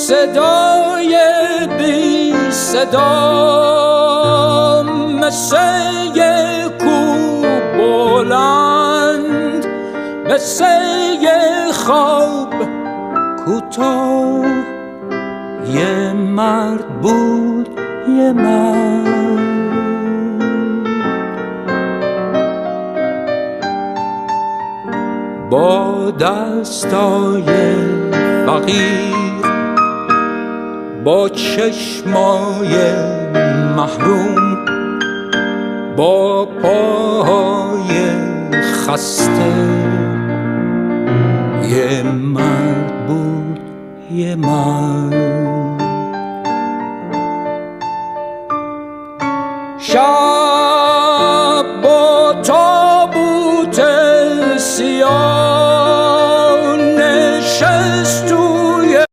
صدای بی صدا مثل یه کوه بلند، مثل یه خواب کوتاه. یه مرد بود، یه مرد با دستای فقیر، با چشمای محروم، با پاهای خسته. یه مرد بود، یه مرد